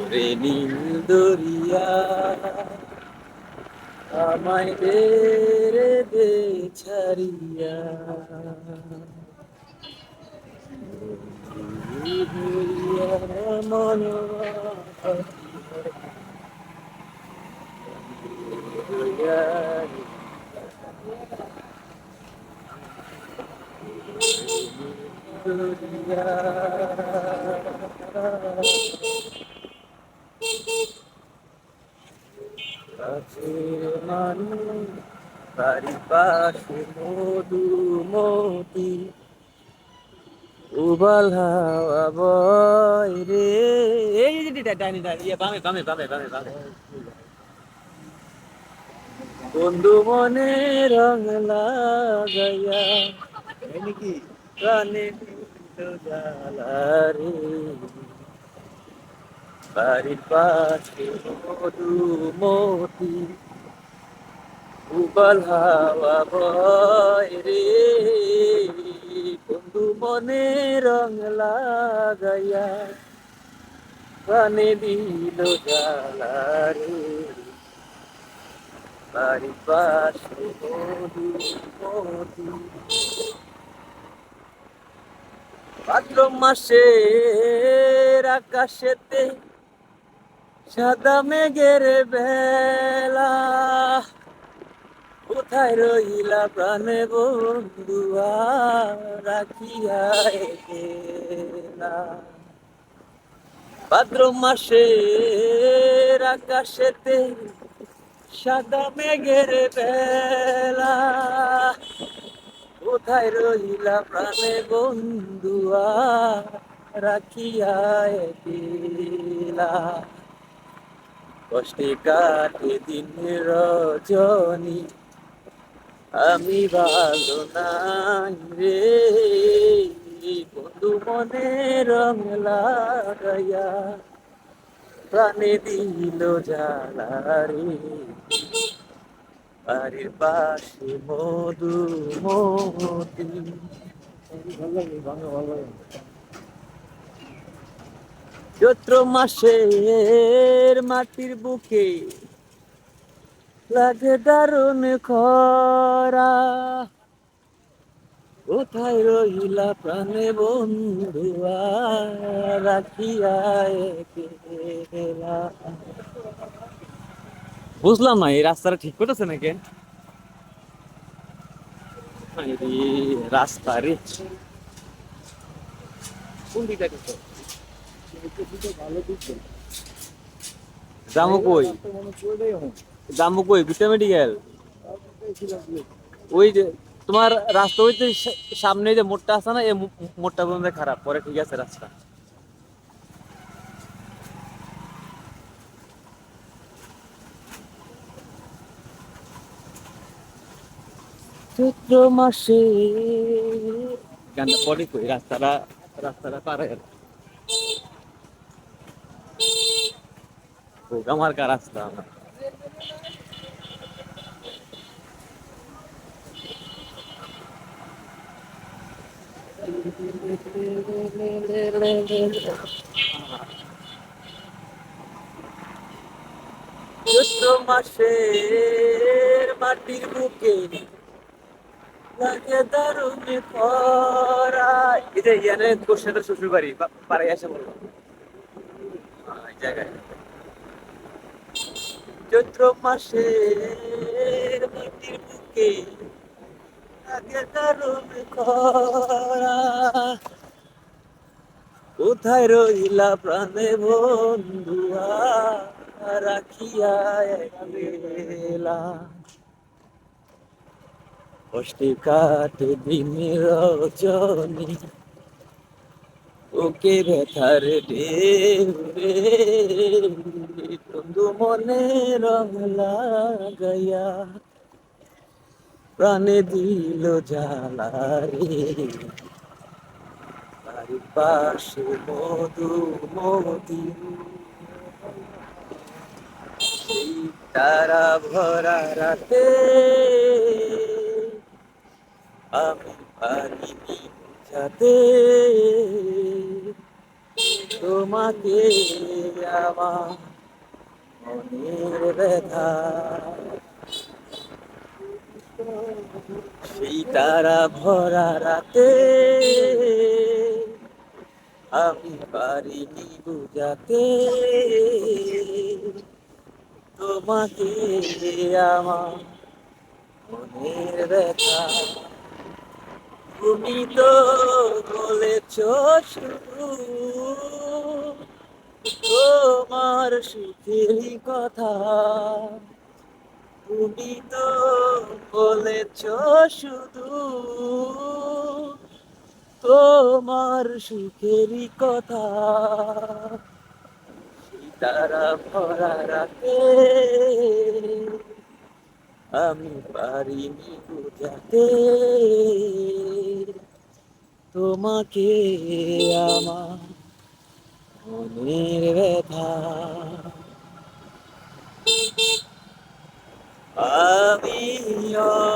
রে নীল দরিয়া আমায় দে রে দে ছাড়িয়া দরিয়া কাছের মানুষ বাড়ির পাশে মধুমতি উবাল হাওয়া বয় রে এই যে ডাইনি ডাইনি বামে বামে বামে বামে বামে বন্ধু মনে রং লাগাইয়া নাকি প্রাণে জ্বালা রে বাড়ির পাশে মধুমতি উবাল হাওয়া বয় রে বন্ধু মনে রং লাগাইয়া প্রাণে দিল জ্বালা রে বাড়ির পাশে মধুমতি ভাদ্র মাসের আকাশেতে সাদা মেঘের বেলা কোথায় রইলা প্রাণে বন্ধুয়া রাখিয়া এলা ভাদ্র মাসের আকাশেতে সাদা মেঘের বেলা কোথায় রইলা প্রাণে বন্ধুয়া রাখিয়া এলা কষ্টে কাটে দিন রজনী আমি ভালো নাই রে বন্ধু মনে রং লাগাইয়া প্রাণে দিল জ্বালা রে বাড়ির পাশে মধুমতি চৈত্র মাসের মাটির বুকে লাগে দারুণ খরা কোথায় রইলা প্রাণে বন্ধুয়া রাখিয়া এলা বুঝলাম না এই রাস্তাটা ঠিক করতেছে নাকি রাস্তা রে কোন দিকটা যাবো কই যাবো কই গুটা মেডিকেল ওই যে তোমার রাস্তা হইতে সামনে যে মোড়টা আছে না এই মোড়টা পর্যন্ত খারাপ পরে ঠিক আছে রাস্তা চৈত্র মাসে গানটা পরে কই রাস্তাটা পার হয়ে গেল আমার কা রাস্তা চৈত্র মাসের মাটির বুকে লাগে দারুণ খরা এই যে ইয়ানে কোর্সের শ্বশুর বাড়ি পাড়ায় এসে বলবো এই জায়গায় চৈত্র মাসের মাটির বুকে লাগে দারুণ খরা কোথায় রইলা প্রাণে বন্ধুয়া রাখিয়া এলা কষ্টে কাটে দিন রজনী ওকে ব্যথার ঢেউ রে বন্ধু মনে রং লাগাইয়া প্রাণে দিল জ্বালা রে বাড়ির পাশে মধুমতি সেই তারা ভরা রাতে আমি পারিনি যাতে তোমাকে আমার মনের ব্যথা, সেই তারা ভরা রাতে আমি পারিনি বুঝাতে তোমাকে আমার মনের ব্যথা। তুমি তো বলেছ শুধু তোমার সুখেরই কথা, তুমি তো বলেছ শুধু তোমার সুখেরই কথা, তারা ভরা রাতে আমি পারিনি বুঝাতে তোমাকে আমার মনের ব্যথা। আমি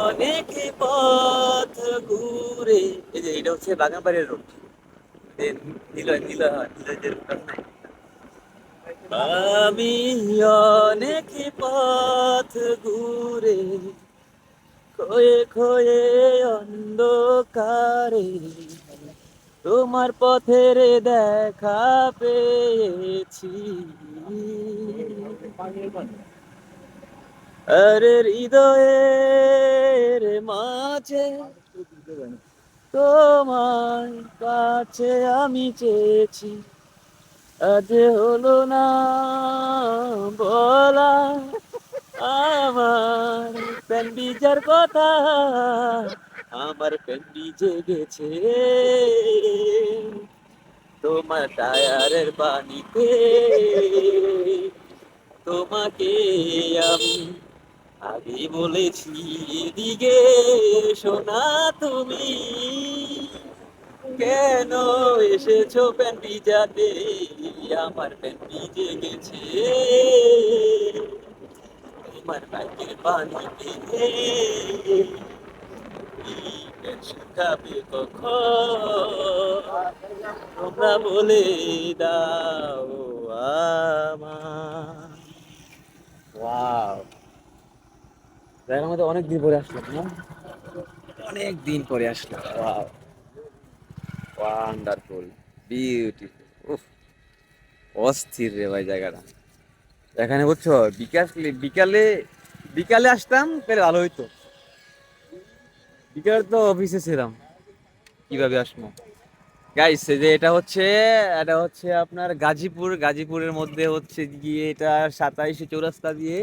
অনেক পথ ঘুরে, এই যে এটা হচ্ছে বাগানবাড়ির রোড, নিলয় নিলয় হয়, নিলয় যে রোড আছে না? আমি অনেক পথ ঘুরে খয়ে খয়ে অন্ধকারে তোমার পথের দেখা পেয়েছি, আরে হৃদয়ের মাঝে তোমার কাছে আমি চেয়েছি, আজ হলো না বলা আমার প্যান ভিজার কথা, আমার প্যান ভিজে গেছে তোমার টায়ারের পানিতে, তোমাকে আমি আগে বলেছি এদিকে শোনা তুমি কেন এসেছো প্যান ভিজাতে, আমার প্যান ভিজে গেছে তোমার বাইকের পানিতে, প্যান শুকাবে কখন তোমরা বলে দাও আমার। ওয়াও, জায়গার মধ্যে অনেক দিন পরে আসলাম না, অনেক দিন পরে আসলাম। ওয়াও, ওয়ান্ডারফুল, বিউটিফুল, উফ, অস্থির রে ভাই জায়গাটা। এখানে বুঝছো বিকালে বিকালে বিকালে আসতাম তাহলে ভালো হইতো, বিকালে তো অফিসে ছিলাম, কিভাবে আসবো। গাইস যে এটা হচ্ছে আপনার গাজীপুর, গাজীপুরের মধ্যে হচ্ছে গিয়ে এটা 27 চৌরাস্তা দিয়ে,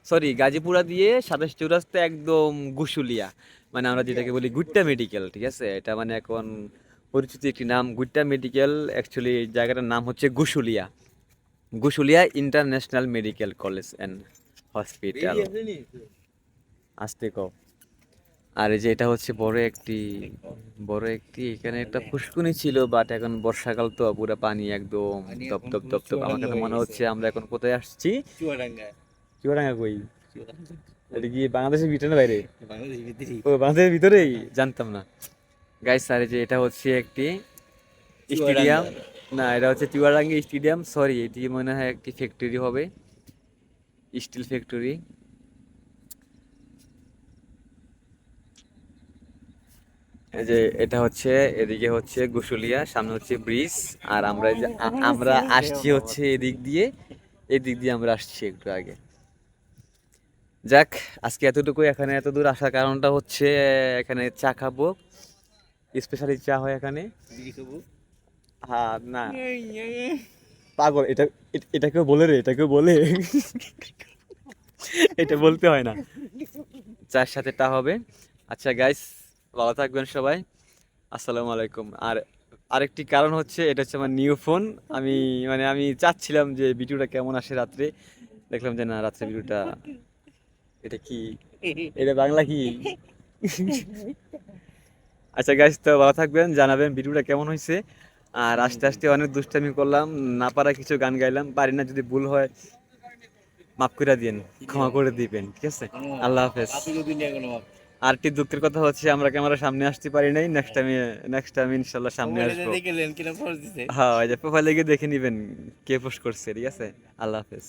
সরি গাজীপুরা দিয়ে 27 চৌরাস্তা একদম গুশুলিয়া, মানে আমরা যেটাকে বলি গুট্টা মেডিকেল, ঠিক আছে, এটা মানে এখন পরিচিত একটি নাম গুট্টা মেডিকেল, অ্যাকচুয়ালি জায়গাটার নাম হচ্ছে Gushulia, Gushulia international medical college and hospital. আসতে কও। আর এই যে এটা হচ্ছে বড় একটি এখানে একটা পুষ্কুনি ছিল, বাট এখন বর্ষাকাল তো পুরো পানি একদম দপ দপ দপ দপ, আমার কাছে মনে হচ্ছে আমরা এখন কোথায় আসছি, চুয়াডাঙ্গা। চুয়াডাঙ্গা কই? এটা কি বাংলাদেশের ভিতরে না বাইরে? ও বাংলাদেশের ভিতরেই, জানতাম না গাইস। আর এই যে এটা হচ্ছে একটি স্টেডিয়াম, না এটা হচ্ছে চুয়াডাঙ্গা স্টেডিয়াম, সরি এটি মনে হয় একটি ফ্যাক্টরি হবে, স্টিল ফ্যাক্টরি। এই যে এটা হচ্ছে, এদিকে হচ্ছে গুশুলিয়া, সামনে হচ্ছে ব্রিজ, আর আমরা এই যে আমরা আসছি হচ্ছে এদিক দিয়ে আমরা আসছি একটু আগে। যাক, আজকে এতটুকু, এখানে এত দূর আসার কারণটা হচ্ছে এখানে চা খাবো, স্পেশালি চা হয় এখানে। হ্যাঁ না পাগল, এটা কেউ বলে রে, এটা কেউ বলে এটা বলতে হয় না, চার সাথে টা হবে। আচ্ছা গাইস, ভালো থাকবেন সবাই, আসসালামু আলাইকুম। আর আরেকটি কারণ হচ্ছে এটা হচ্ছে আমার নিউ ফোন, আমি আমি চাচ্ছিলাম যে ভিডিওটা কেমন আসে রাত্রে, দেখলাম যে না রাত্রে ভিডিওটা, এটা কি, এটা বাংলা কি? আচ্ছা গাইস, তো ভালো থাকবেন, জানাবেন ভিডিওটা কেমন হয়েছে। আর আস্তে আস্তে অনেক দুষ্টামি করলাম, না পারা কিছু গান গাইলাম, পারি না, যদি ভুল হয় মাফ করে দিন, ক্ষমা করে দিবেন, ঠিক আছে। আল্লাহ হাফেজ। আরটি দুঃখের কথা হচ্ছে আমরা ক্যামেরার সামনে আসতে পারি নাই, নেক্সট টাইম ইনশাল্লাহ সামনে আসবো। হ্যাঁ, ওই যে প্রোফাইলে গিয়ে দেখে নিবেন কে পোস্ট করছে, ঠিক আছে। আল্লাহ হাফেজ।